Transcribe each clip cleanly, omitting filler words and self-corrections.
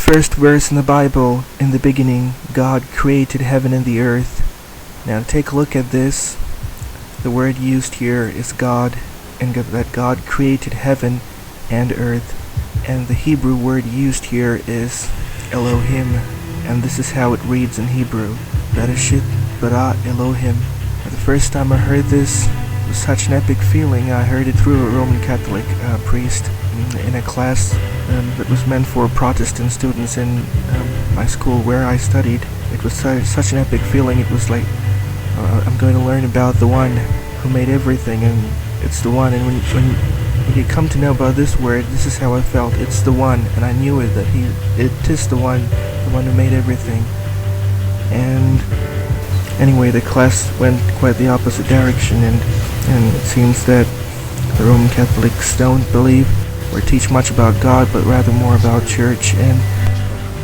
first verse in the Bible, in the beginning, God created heaven and the earth. Now take a look at this. The word used here is God, and that God created heaven and earth. And the Hebrew word used here is Elohim, and this is how it reads in Hebrew. Bereshit bara Elohim. The first time I heard this, it was such an epic feeling. I heard it through a Roman Catholic priest in a class that was meant for Protestant students in my school where I studied. It was such an epic feeling. It was like I'm going to learn about the one who made everything, and it's the one. And when you come to know about this word, this is how I felt. It's the one, and I knew it, that it is the one who made everything. And anyway, the class went quite the opposite direction, and it seems that the Roman Catholics don't believe or teach much about God, but rather more about church. And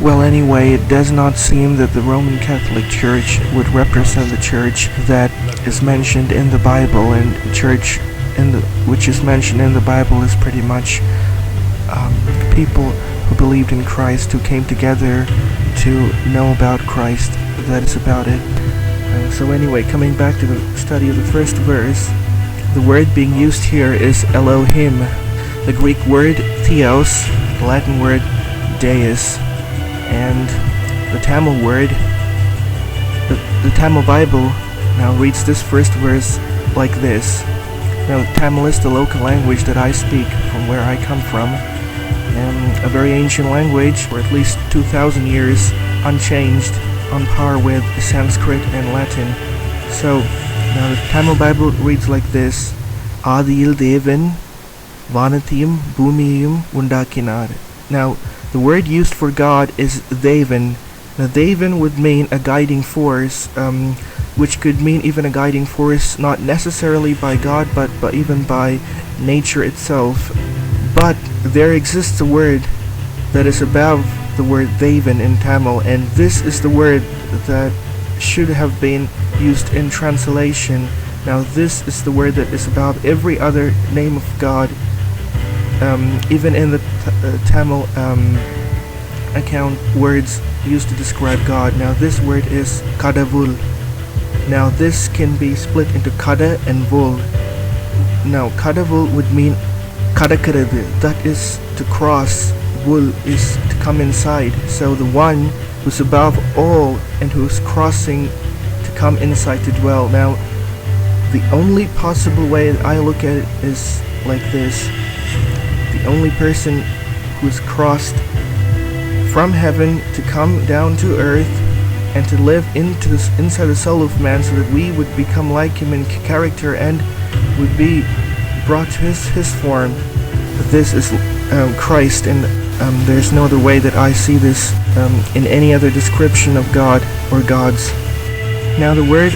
well, anyway, it does not seem that the Roman Catholic Church would represent the church that is mentioned in the Bible, and the church which is mentioned in the Bible is pretty much people who believed in Christ, who came together to know about Christ. That is about it. So anyway, coming back to the study of the first verse, the word being used here is Elohim, the Greek word theos, the Latin word deus, and the Tamil word, the Tamil Bible now reads this first verse like this. Now, Tamil is the local language that I speak from where I come from, a very ancient language, for at least 2,000 years unchanged, on par with Sanskrit and Latin. So, now the Tamil Bible reads like this: Adiyil Devan Vanatiyum Bhumiyum Undakinar. Now, the word used for God is Devan. Now, Devan would mean a guiding force, which could mean even a guiding force not necessarily by God, but even by nature itself. But there exists a word that is above the word Devan in Tamil, and this is the word that should have been used in translation. Now, this is the word that is above every other name of God, even in the Tamil account, words used to describe God. Now, this word is Kadavul. Now, this can be split into Kada and Vul. Now, Kadavul would mean Kadakaradu, that is to cross. Vul is to come inside. So the one who's above all and who's crossing to come inside to dwell. Now, the only possible way that I look at it is like this. The only person who's crossed from heaven to come down to earth and to live inside the soul of man, so that we would become like him in character and would be brought to his form. This is Christ, and there's no other way that I see this in any other description of God or gods. Now, the word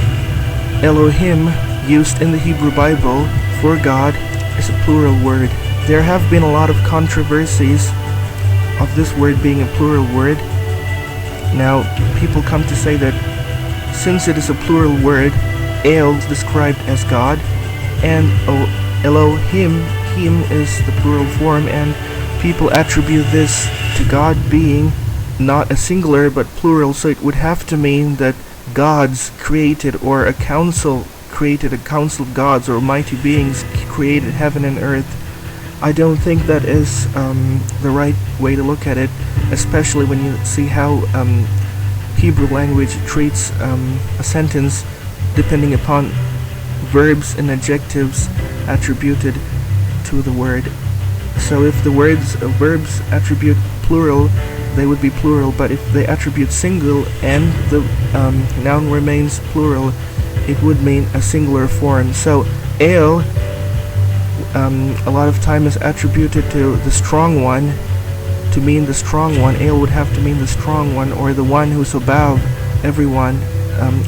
Elohim used in the Hebrew Bible for God is a plural word. There have been a lot of controversies of this word being a plural word. Now, people come to say that since it is a plural word, El is described as God, and Elohim, him is the plural form, and people attribute this to God being not a singular but plural, so it would have to mean that gods created, or a council created, a council of gods or mighty beings created heaven and earth. I don't think that is the right way to look at it, especially when you see how Hebrew language treats a sentence depending upon verbs and adjectives attributed to the word. So if the verbs attribute plural, they would be plural, but if they attribute single and the noun remains plural, it would mean a singular form. So El, a lot of time is attributed to the strong one. To mean the strong one, El would have to mean the strong one, or the one who's above everyone.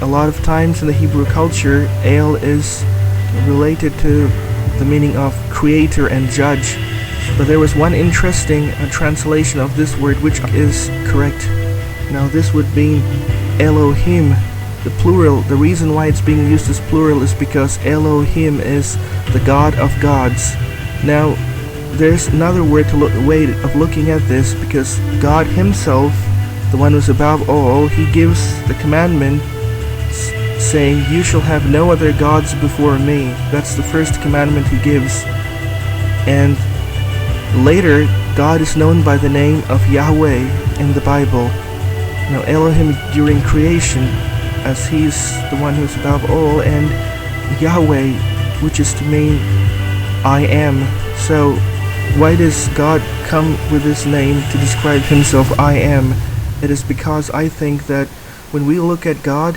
A lot of times in the Hebrew culture, El is related to the meaning of creator and judge. But there was one interesting translation of this word which is correct. Now, this would mean Elohim, the plural. The reason why it's being used as plural is because Elohim is the God of gods. Now, there's another way of looking at this, because God himself, the one who's above all, he gives the commandment saying, "You shall have no other gods before me." That's the first commandment he gives. And later, God is known by the name of Yahweh in the Bible. Now, Elohim during creation, as he's the one who's above all, and Yahweh, which is to mean I am. So, why does God come with this name to describe himself, I am? It is because I think that when we look at God,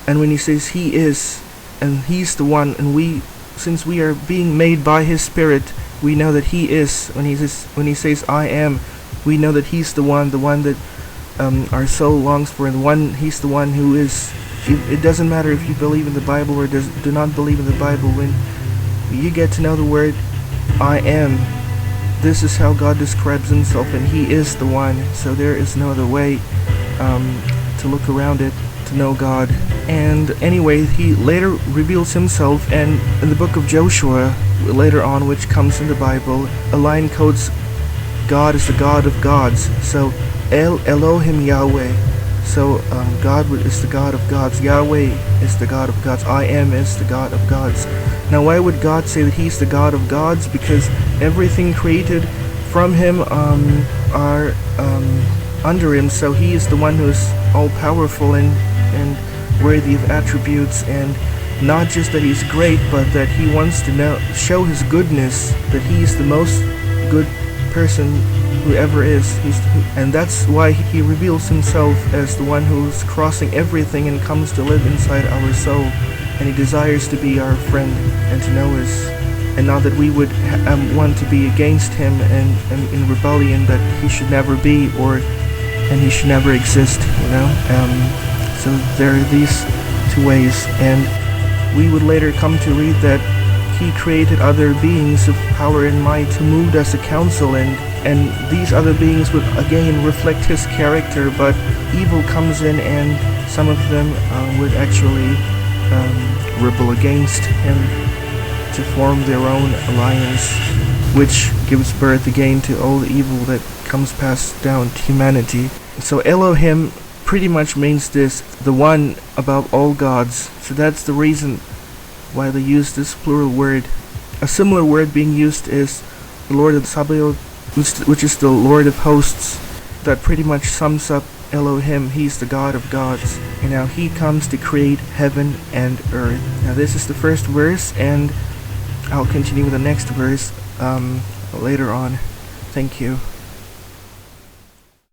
and when he says he is, and he's the one, and since we are being made by his Spirit, we know that he is. When he says I am, we know that he's the one that our soul longs for, and he's the one who is. It doesn't matter if you believe in the Bible or do not believe in the Bible. When you get to know the word I am, this is how God describes himself, and he is the one. So there is no other way to look around it to know God. And anyway, he later reveals himself, and in the book of Joshua later on, which comes in the Bible, a line quotes God is the God of gods. So Elohim Yahweh. So God is the God of gods. Yahweh is the God of gods. I am is the God of gods. Now, why would God say that he's the God of gods? Because everything created from him are under him. So he is the one who is all powerful and worthy of attributes, and not just that he's great, but that he wants to show his goodness, that he is the most good person who ever is. And that's why he reveals himself as the one who's crossing everything and comes to live inside our soul, and he desires to be our friend and to know us, and not that we would want to be against him and in rebellion, that he should never be, and he should never exist, so there are these two ways. And we would later come to read that he created other beings of power and might who moved as a council, and these other beings would again reflect his character, but evil comes in, and some of them would actually rebel against him to form their own alliance, which gives birth again to all the evil that comes passed down to humanity. So Elohim pretty much means this, the one above all gods. So that's the reason why they use this plural word. A similar word being used is the Lord of Sabaoth, which is the Lord of hosts. That pretty much sums up Elohim. He's the God of gods. And now he comes to create heaven and earth. Now this is the first verse, and I'll continue with the next verse later on. Thank you.